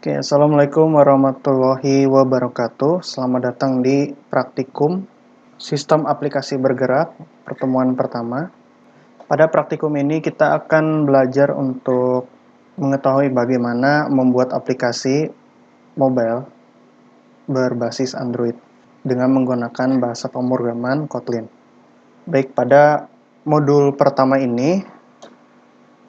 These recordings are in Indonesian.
Oke, Assalamualaikum warahmatullahi wabarakatuh. Selamat datang di praktikum Sistem Aplikasi Bergerak, pertemuan pertama. Pada praktikum ini kita akan belajar untuk mengetahui bagaimana membuat aplikasi mobile berbasis Android dengan menggunakan bahasa pemrograman Kotlin. Baik, pada modul pertama ini,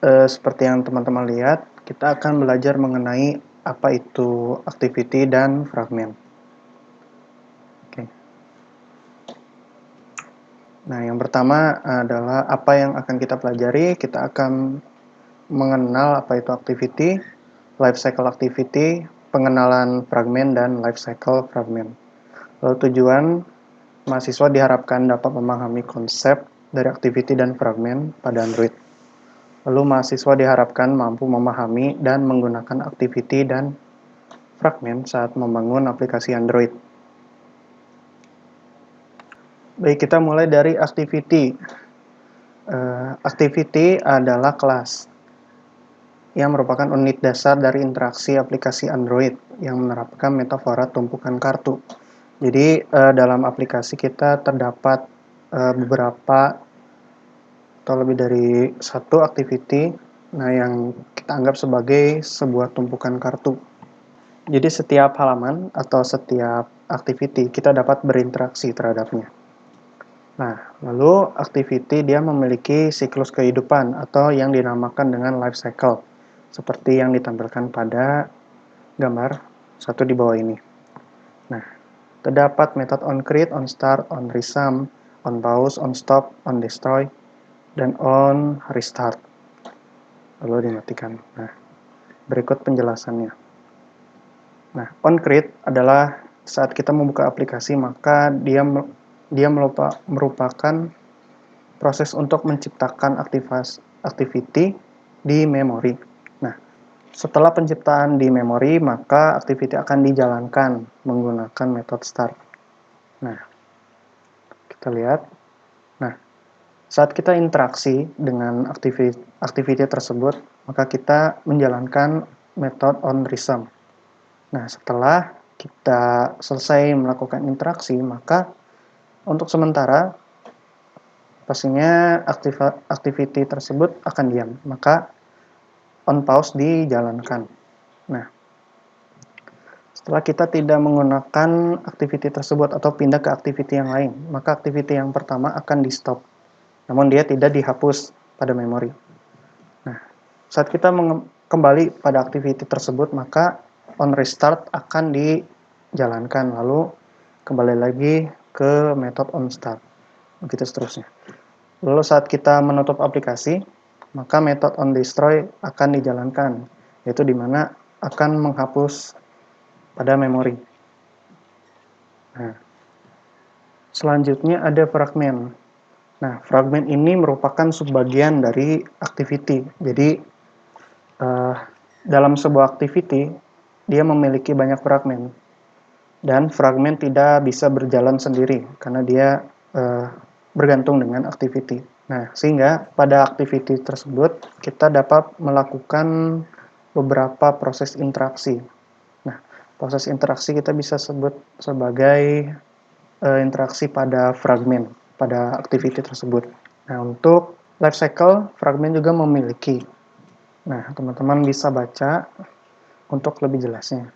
seperti yang teman-teman lihat, kita akan belajar mengenai apa itu activity dan fragment. Oke. Nah, yang pertama adalah apa yang akan kita pelajari. Kita akan mengenal apa itu activity, life cycle activity, pengenalan fragment, dan life cycle fragment. Lalu tujuan mahasiswa diharapkan dapat memahami konsep dari activity dan fragment pada Android. Lalu mahasiswa diharapkan mampu memahami dan menggunakan activity dan fragment saat membangun aplikasi Android. Baik, kita mulai dari activity. Activity adalah kelas yang merupakan unit dasar dari interaksi aplikasi Android yang menerapkan metafora tumpukan kartu. Jadi dalam aplikasi kita terdapat beberapa atau lebih dari satu activity, yang kita anggap sebagai sebuah tumpukan kartu. Jadi setiap halaman atau setiap activity kita dapat berinteraksi terhadapnya. Nah, lalu activity dia memiliki siklus kehidupan atau yang dinamakan dengan life cycle, seperti yang ditampilkan pada gambar satu di bawah ini. Nah, terdapat metode onCreate, onStart, onResum, onPause, onStop, onDestroy, dan onRestart. Lalu dimatikan. Nah, berikut penjelasannya. Nah, onCreate adalah saat kita membuka aplikasi, maka dia merupakan proses untuk menciptakan activity di memori. Nah, setelah penciptaan di memori, maka activity akan dijalankan menggunakan metode start. Nah, kita lihat. Nah, saat kita interaksi dengan activity tersebut, maka kita menjalankan metode onResum. Nah, setelah kita selesai melakukan interaksi, maka untuk sementara pastinya activity tersebut akan diam, maka on pause dijalankan. Nah, setelah kita tidak menggunakan activity tersebut atau pindah ke activity yang lain, maka activity yang pertama akan di stop, namun dia tidak dihapus pada memori. Nah, saat kita kembali pada activity tersebut, maka on restart akan dijalankan, lalu kembali lagi ke metode on start, begitu seterusnya. Lalu saat kita menutup aplikasi, maka metode onDestroy akan dijalankan, yaitu di mana akan menghapus pada memori. Nah, selanjutnya ada fragment. Nah, fragment ini merupakan subbagian dari activity. Jadi, dalam sebuah activity, dia memiliki banyak fragment. Dan fragment tidak bisa berjalan sendiri, karena dia bergantung dengan activity. Nah, sehingga pada activity tersebut kita dapat melakukan beberapa proses interaksi. Nah, proses interaksi kita bisa sebut sebagai interaksi pada fragment, pada activity tersebut. Nah, untuk life cycle, fragment juga memiliki. Nah, teman-teman bisa baca untuk lebih jelasnya.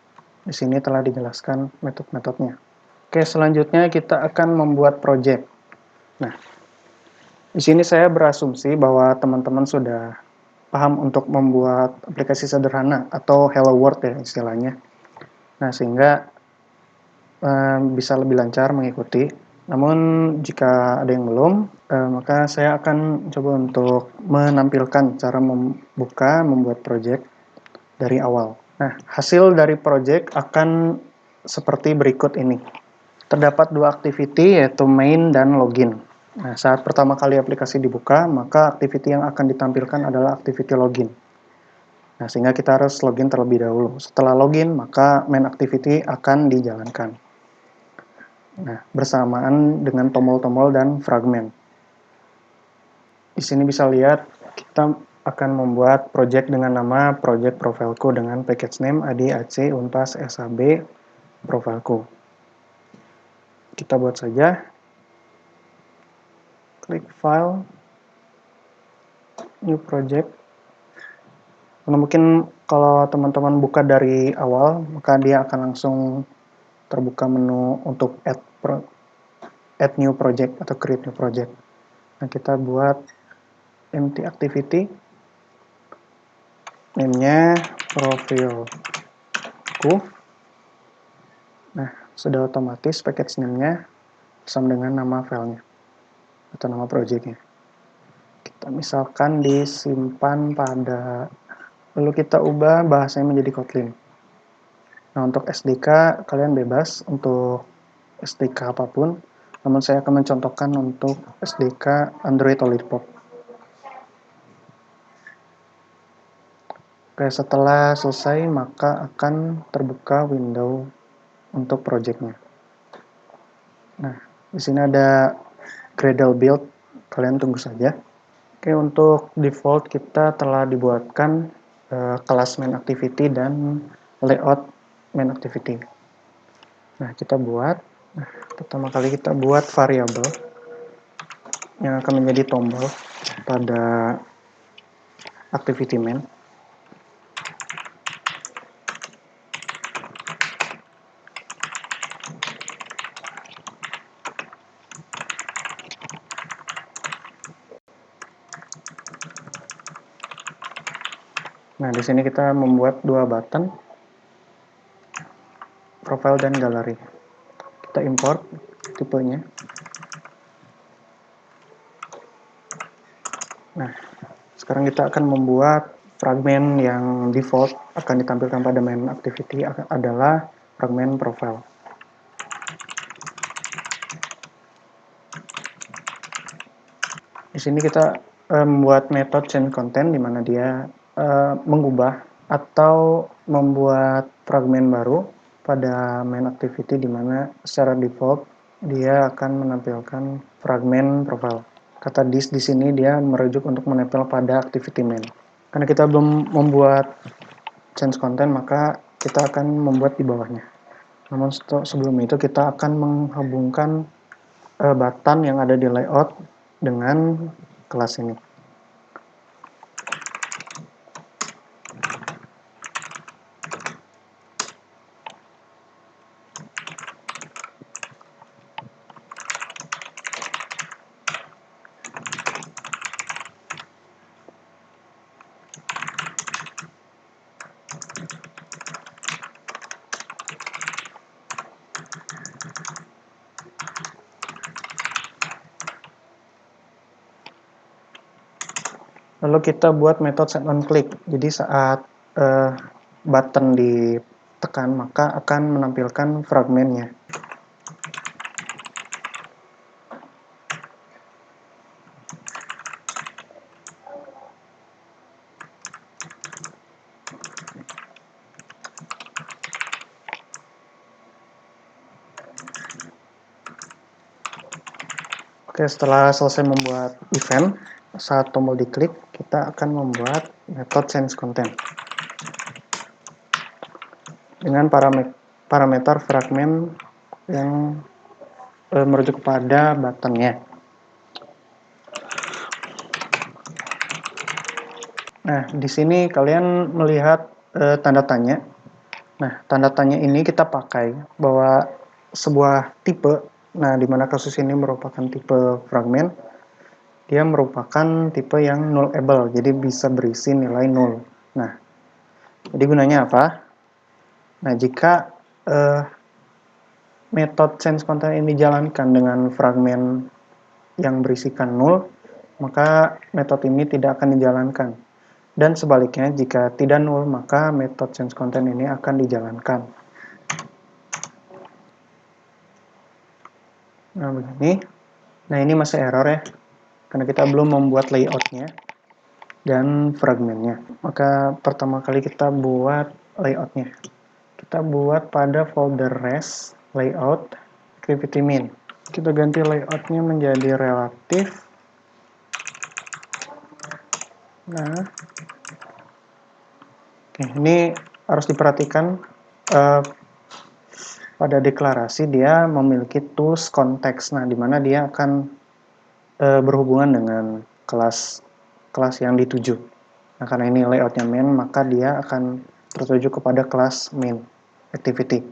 Di sini telah dijelaskan metode-metodenya. Oke, selanjutnya kita akan membuat project. Nah, di sini saya berasumsi bahwa teman-teman sudah paham untuk membuat aplikasi sederhana atau hello world ya istilahnya. Nah, sehingga bisa lebih lancar mengikuti. Namun jika ada yang belum, maka saya akan coba untuk menampilkan cara membuat project dari awal. Nah, hasil dari project akan seperti berikut ini. Terdapat dua activity, yaitu main dan login. Nah, saat pertama kali aplikasi dibuka, maka activity yang akan ditampilkan adalah activity login. Nah, sehingga kita harus login terlebih dahulu. Setelah login, maka main activity akan dijalankan. Nah, bersamaan dengan tombol-tombol dan fragment. Di sini bisa lihat kita akan membuat project dengan nama project profileku dengan package name ADAC Unpas SAB profileku. Kita buat saja, klik file, new project. Nah, mungkin kalau teman-teman buka dari awal, maka dia akan langsung terbuka menu untuk add new project atau create new project. Nah, kita buat empty activity, name-nya profilku. Nah, sudah otomatis package name-nya sama dengan nama filenya atau nama project-nya. Kita misalkan disimpan pada, lalu kita ubah bahasanya menjadi Kotlin. Nah, untuk SDK kalian bebas untuk SDK apapun, namun saya akan mencontohkan untuk SDK Android Lollipop. Oke, setelah selesai maka akan terbuka window untuk projectnya. Nah, di sini ada Gradle build, kalian tunggu saja. Oke, untuk default kita telah dibuatkan kelas main activity dan layout main activity. Nah, kita buat, pertama kali kita buat variabel yang akan menjadi tombol pada activity main. Nah, di sini kita membuat dua button, profile dan gallery. Kita import tipenya. Nah, sekarang kita akan membuat fragmen yang default akan ditampilkan pada main activity adalah fragmen profile. Di sini kita membuat metode change content di mana dia mengubah atau membuat fragmen baru pada main activity di mana secara default dia akan menampilkan fragmen profile. Kata this di sini dia merujuk untuk menempel pada activity main. Karena kita belum membuat change content, maka kita akan membuat di bawahnya. Namun sebelum itu kita akan menghubungkan button yang ada di layout dengan kelas ini. Lalu kita buat metode set on click. Jadi saat button ditekan maka akan menampilkan fragmennya. Oke, setelah selesai membuat event, saat tombol diklik, kita akan membuat metode change content dengan parameter fragmen yang merujuk kepada buttonnya. Nah, di sini kalian melihat tanda tanya. Nah, tanda tanya ini kita pakai bahwa sebuah tipe, nah di mana kasus ini merupakan tipe fragmen, dia merupakan tipe yang nullable, jadi bisa berisi nilai null. Nah, jadi gunanya apa? Nah, jika metode change content ini dijalankan dengan fragmen yang berisikan null, maka metode ini tidak akan dijalankan. Dan sebaliknya, jika tidak null, maka metode change content ini akan dijalankan. Nah, begini. Nah, ini masih error ya, karena kita belum membuat layoutnya dan fragmennya. Maka pertama kali kita buat layoutnya. Kita buat pada folder res, layout, activity main. Kita ganti layoutnya menjadi relatif. Nah, oke, ini harus diperhatikan pada deklarasi dia memiliki tools konteks. Nah, di mana dia akan berhubungan dengan kelas yang dituju. Nah, karena ini layoutnya main, maka dia akan tertuju kepada kelas main activity.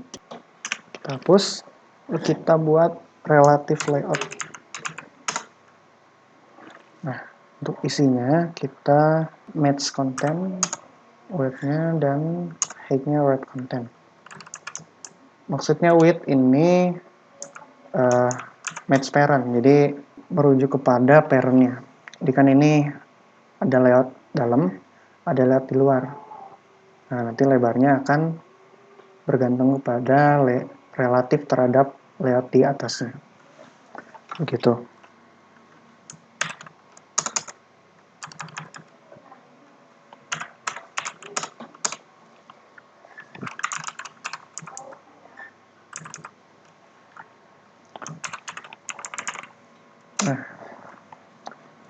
Kita hapus, kita buat relative layout. Nah, untuk isinya kita match content, width-nya, dan height-nya right content. Maksudnya width ini match parent, jadi merujuk kepada parent-nya. Jadi kan ini ada layout dalam, ada layout di luar. Nah, nanti lebarnya akan bergantung kepada relatif terhadap layout di atasnya. Begitu. Nah,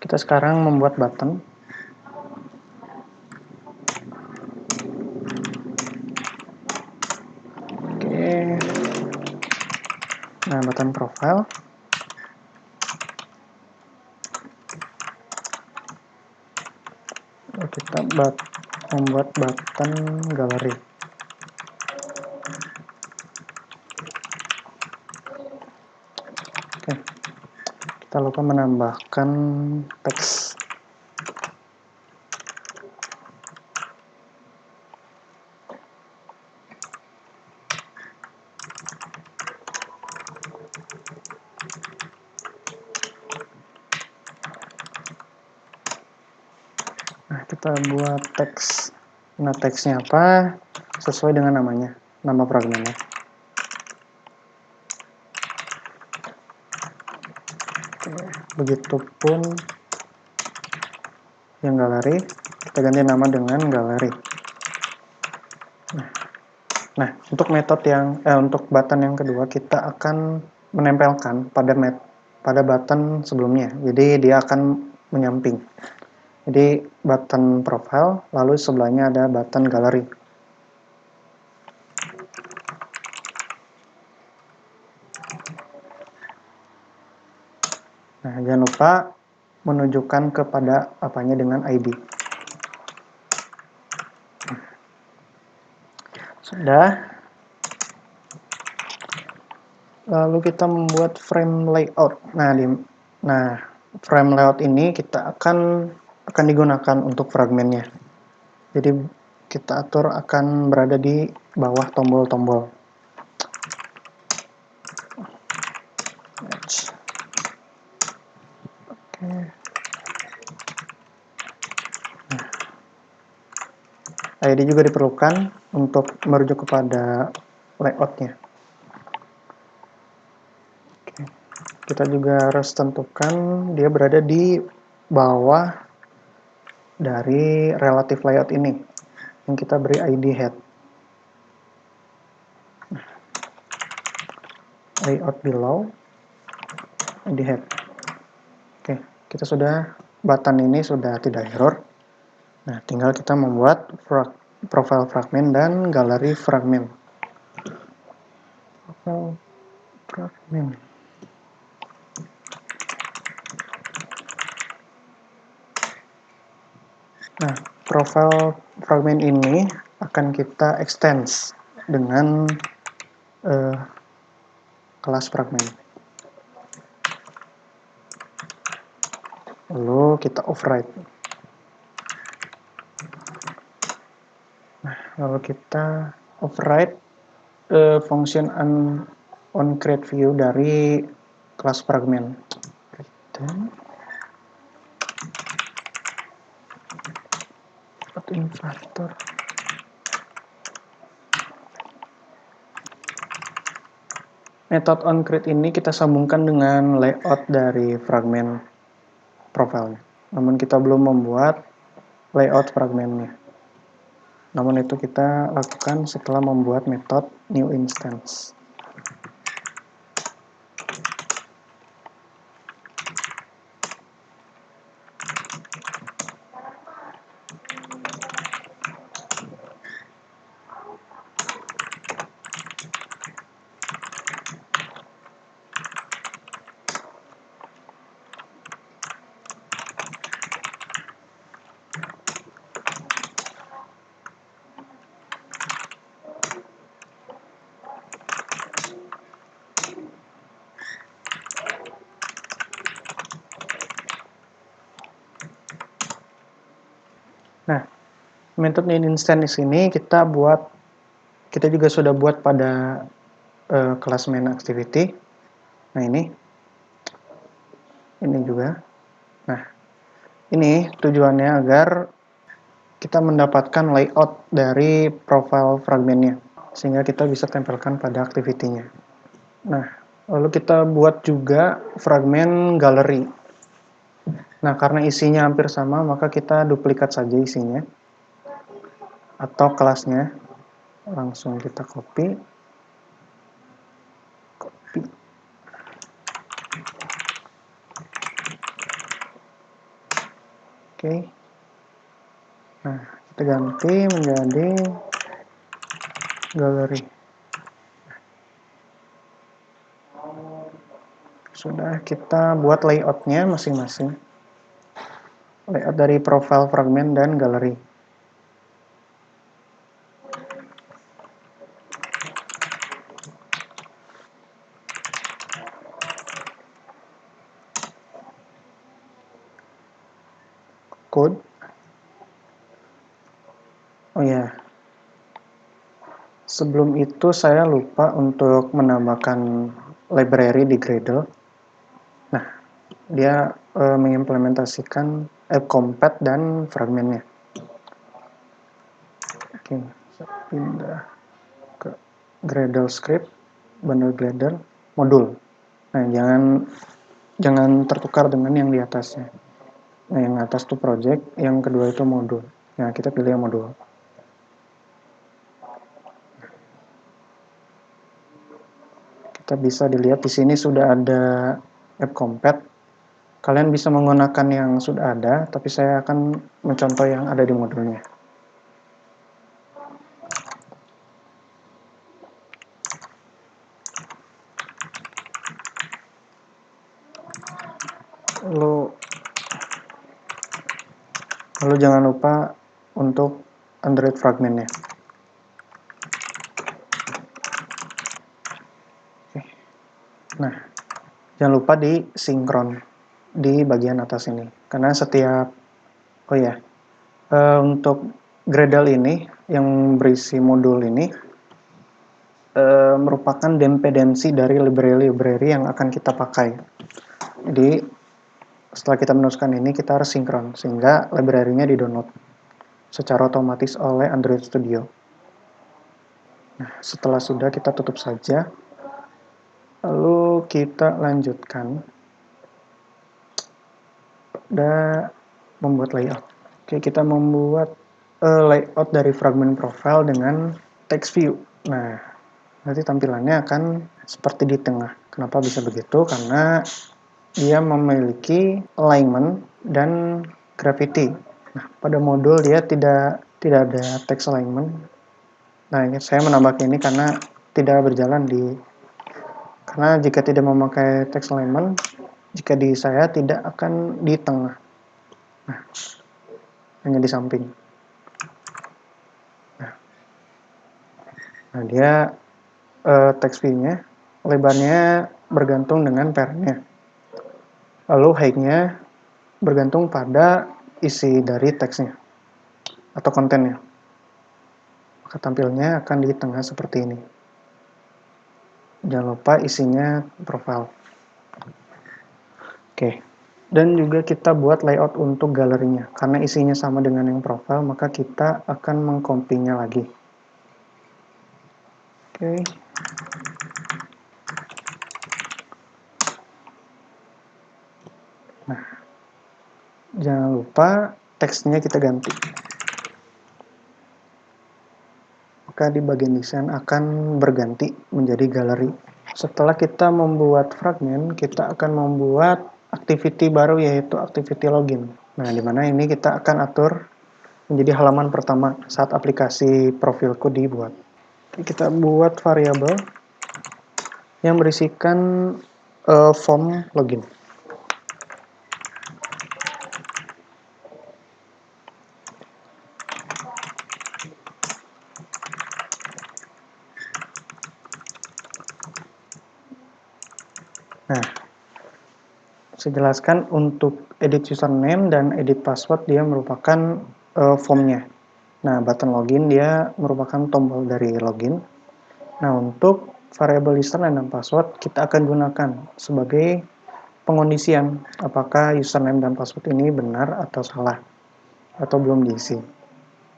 kita sekarang membuat button. Oke. Nah, button profile. Kita membuat button gallery. Oke. Kita lupa menambahkan teks. Nah, kita buat teks. Nah, teksnya apa? Sesuai dengan namanya, nama fragmennya. Begitupun yang galeri, kita ganti nama dengan galeri. Nah, untuk metode untuk button yang kedua, kita akan menempelkan pada button sebelumnya. Jadi dia akan menyamping. Jadi button profile, lalu sebelahnya ada button galeri. Nah, jangan lupa menunjukkan kepada apanya dengan ID. Sudah. Lalu kita membuat frame layout. Nah, frame layout ini kita akan digunakan untuk fragmennya. Jadi kita atur akan berada di bawah tombol-tombol. Oke. Nah, ID juga diperlukan untuk merujuk kepada layoutnya. Oke. Kita juga harus tentukan dia berada di bawah dari relative layout ini yang kita beri ID head. Layout below ID head. Oke, kita sudah button ini sudah tidak error. Nah, tinggal kita membuat profile fragment dan galeri fragment. Profile fragment. Nah, profile fragment ini akan kita extend dengan kelas fragment. Lalu kita override. Nah, lalu kita override function onCreate view dari kelas fragment. Return inverter. Metode onCreate ini kita sambungkan dengan layout dari fragment profile. Namun kita belum membuat layout fragmentnya. Namun itu kita lakukan setelah membuat metode new instance. Nah, metode instance ini kita juga sudah buat pada kelas main activity. Nah, ini juga. Nah, ini tujuannya agar kita mendapatkan layout dari profile fragmennya, sehingga kita bisa tempelkan pada activity-nya. Nah, lalu kita buat juga fragmen galeri. Nah, karena isinya hampir sama, maka kita duplikat saja isinya atau kelasnya. Langsung kita copy. Oke. Nah, kita ganti menjadi galeri. Sudah kita buat layoutnya masing-masing. Layout dari profile fragmen dan galeri. Code. Oh ya, sebelum itu saya lupa untuk menambahkan library di Gradle. Nah, dia mengimplementasikan compat dan fragmennya. Oke, saya pindah ke Gradle script, bundle Gradle, modul. Nah, jangan tertukar dengan yang di atasnya. Nah, yang atas itu project, yang kedua itu modul. Nah, kita pilih yang modul. Kita bisa dilihat di sini sudah ada app compat. Kalian bisa menggunakan yang sudah ada, tapi saya akan mencontoh yang ada di modulnya. Lalu jangan lupa untuk Android fragmentnya. Nah, jangan lupa di sinkron di bagian atas ini, karena setiap untuk Gradle ini yang berisi modul ini merupakan dependensi dari library yang akan kita pakai. Jadi setelah kita menuliskan ini, kita harus sinkron sehingga library-nya di-download secara otomatis oleh Android Studio. Nah, setelah sudah, kita tutup saja. Lalu kita lanjutkan pada membuat layout. Oke, kita membuat layout dari fragment profile dengan text view. Nah, nanti tampilannya akan seperti di tengah. Kenapa bisa begitu? Karena dia memiliki alignment dan gravity. Nah, pada modul dia tidak ada text alignment. Nah, ini saya menambah ini karena tidak berjalan karena jika tidak memakai text alignment, jika di saya tidak akan di tengah. Nah, hanya di samping. Nah, dia text view-nya lebarnya bergantung dengan parent-nya. Lalu height-nya bergantung pada isi dari teksnya atau kontennya. Maka tampilnya akan di tengah seperti ini. Jangan lupa isinya profile. Oke. Dan juga kita buat layout untuk galerinya. Karena isinya sama dengan yang profile, maka kita akan mengcopy-nya lagi. Oke. Nah, jangan lupa teksnya kita ganti. Maka di bagian desain akan berganti menjadi galeri. Setelah kita membuat fragmen, kita akan membuat activity baru, yaitu activity login. Nah, di mana ini kita akan atur menjadi halaman pertama saat aplikasi profilku dibuat. Kita buat variabel yang berisikan form login. Nah, saya jelaskan untuk edit username dan edit password, dia merupakan formnya. Nah, button login dia merupakan tombol dari login. Nah, untuk variabel username dan password kita akan gunakan sebagai pengondisian apakah username dan password ini benar atau salah atau belum diisi.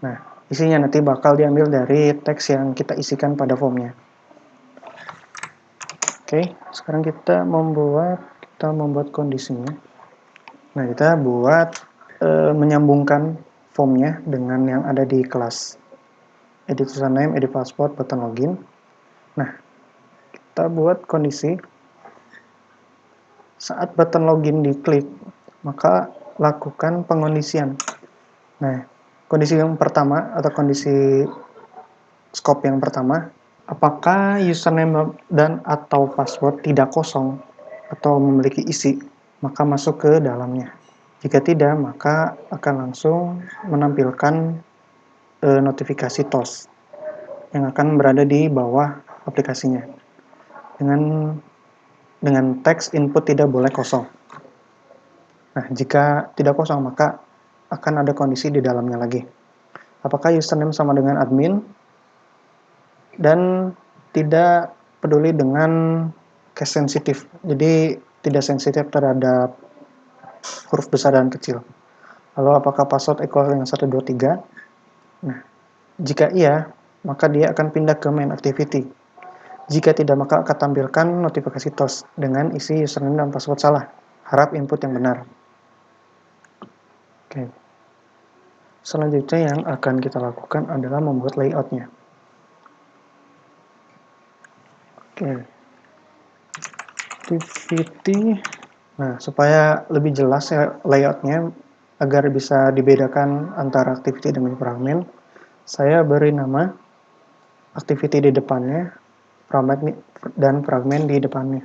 Nah, isinya nanti bakal diambil dari teks yang kita isikan pada formnya. Oke, sekarang kita membuat kondisinya. Nah, kita buat menyambungkan formnya dengan yang ada di kelas. Edit username, edit password, button login. Nah, kita buat kondisi saat button login diklik, maka lakukan pengondisian. Nah, kondisi yang pertama atau kondisi scope yang pertama, apakah username dan atau password tidak kosong atau memiliki isi, maka masuk ke dalamnya. Jika tidak, maka akan langsung menampilkan notifikasi TOS yang akan berada di bawah aplikasinya dengan teks input tidak boleh kosong. Nah, jika tidak kosong, maka akan ada kondisi di dalamnya lagi. Apakah username sama dengan admin dan tidak peduli dengan case sensitif. Jadi tidak sensitif terhadap huruf besar dan kecil. Lalu apakah password equal dengan 123? Nah, jika iya, maka dia akan pindah ke main activity. Jika tidak, maka akan tampilkan notifikasi TOS dengan isi username dan password salah. Harap input yang benar. Oke. Selanjutnya yang akan kita lakukan adalah membuat layoutnya. Oke. Activity. Nah, supaya lebih jelas ya layoutnya, agar bisa dibedakan antara activity dengan fragment, saya beri nama activity di depannya, dan fragment di depannya,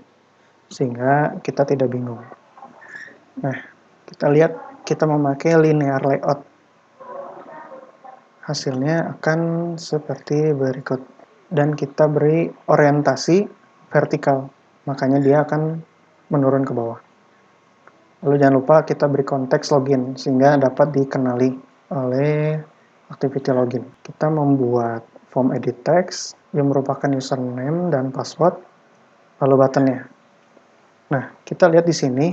sehingga kita tidak bingung. Nah, kita lihat kita memakai linear layout. Hasilnya akan seperti berikut. Dan kita beri orientasi vertikal, makanya dia akan menurun ke bawah. Lalu jangan lupa kita beri konteks login, sehingga dapat dikenali oleh activity login. Kita membuat form edit text yang merupakan username dan password, lalu buttonnya. Nah, kita lihat di sini,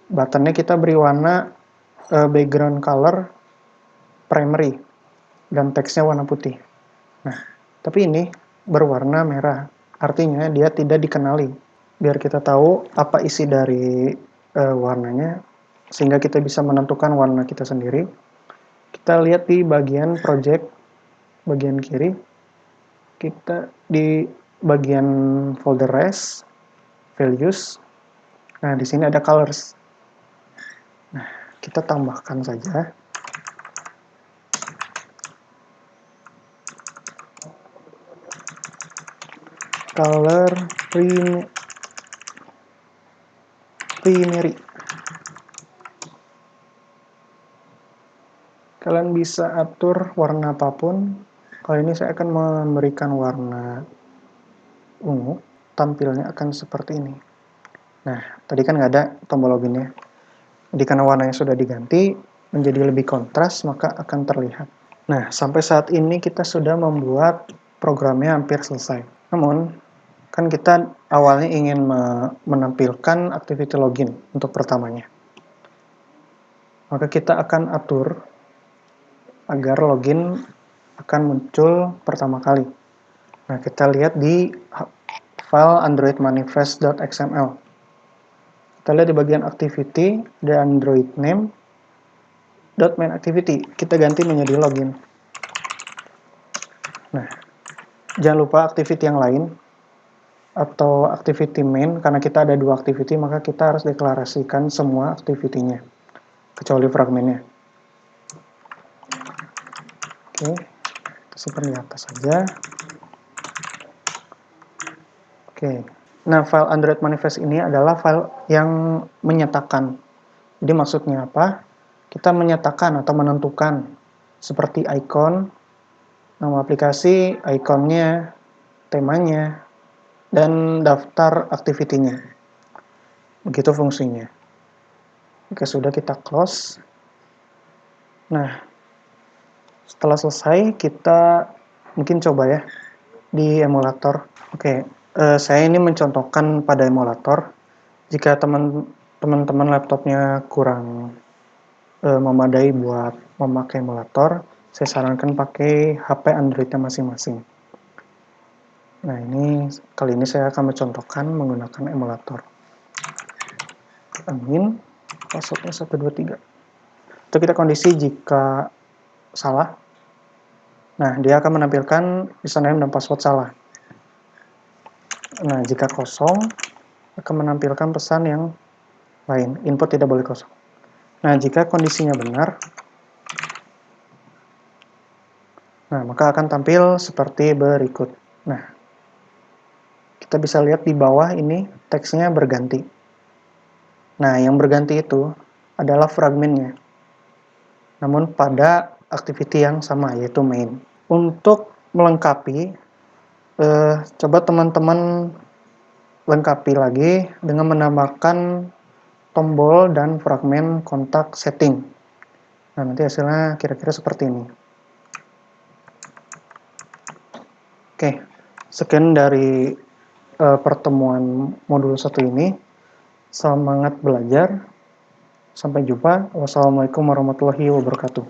buttonnya kita beri warna background color primary, dan teksnya warna putih. Nah, tapi ini berwarna merah, artinya dia tidak dikenali. Biar kita tahu apa isi dari warnanya, sehingga kita bisa menentukan warna kita sendiri. Kita lihat di bagian project, bagian kiri, kita di bagian folder res, values. Nah, di sini ada colors. Nah, kita tambahkan saja color primary. Kalian bisa atur warna apapun. Kali ini saya akan memberikan warna ungu. Tampilnya akan seperti ini. Nah, tadi kan nggak ada tombol loginnya. Jadi karena warnanya sudah diganti menjadi lebih kontras, maka akan terlihat. Nah, sampai saat ini kita sudah membuat programnya hampir selesai. Namun, kan kita awalnya ingin menampilkan activity login untuk pertamanya. Maka kita akan atur agar login akan muncul pertama kali. Nah, kita lihat di file android manifest.xml. Kita lihat di bagian activity, the android name, .main activity. Kita ganti menjadi login. Nah, jangan lupa activity yang lain, atau activity main, karena kita ada dua activity, maka kita harus deklarasikan semua activity-nya, kecuali fragmentnya. Oke, kita simpan di atas saja. Oke, nah file Android manifest ini adalah file yang menyatakan. Jadi maksudnya apa? Kita menyatakan atau menentukan seperti icon, nama aplikasi, ikonnya, temanya, dan daftar activity-nya. Begitu fungsinya. Oke, sudah kita close. Nah, Setelah selesai, kita mungkin coba ya di emulator. Oke, saya ini mencontohkan pada emulator. Jika teman-teman laptopnya kurang memadai buat memakai emulator, saya sarankan pakai HP Android-nya masing-masing. Nah, kali ini saya akan mencontohkan menggunakan emulator. Amin, passwordnya 123. Itu kita kondisi jika salah. Nah, dia akan menampilkan username dan password salah. Nah, jika kosong, akan menampilkan pesan yang lain. Input tidak boleh kosong. Nah, jika kondisinya benar, maka akan tampil seperti berikut. Nah, kita bisa lihat di bawah ini teksnya berganti. Nah, yang berganti itu adalah fragmennya. Namun pada activity yang sama, yaitu main. Untuk melengkapi, coba teman-teman lengkapi lagi dengan menambahkan tombol dan fragmen kontak setting. Nah, nanti hasilnya kira-kira seperti ini. Oke, sekian dari pertemuan modul 1 ini. Semangat belajar. Sampai jumpa. Wassalamualaikum warahmatullahi wabarakatuh.